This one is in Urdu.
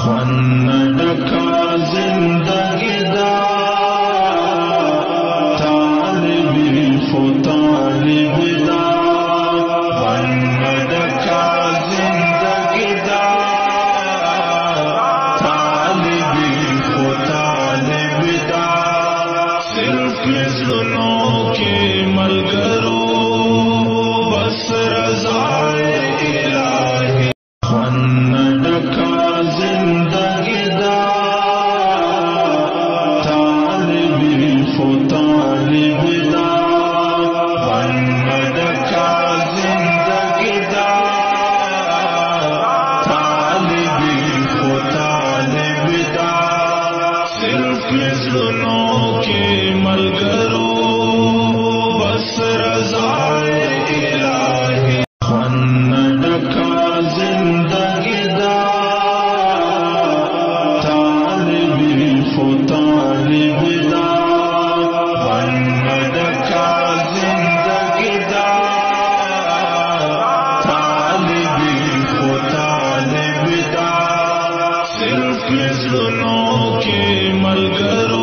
ڈکا زندگی دا طالبی فو طالب دا ڈکا زندگی دا طالبی فو طالب دا صرف ظلموں کے ملگرو بس رضا الہی ڈکا زندگی دا طالبی فو طالب دا ڈکا زندگی دا طالبی فو طالب دا صرف ظلموں کے ملگرو بس رضا الہی ڈکا زندگی دا طالبی فو طالب دا ڈکا زندگی دا طالبی فو طالب دا صرف ظلموں کے ملگرو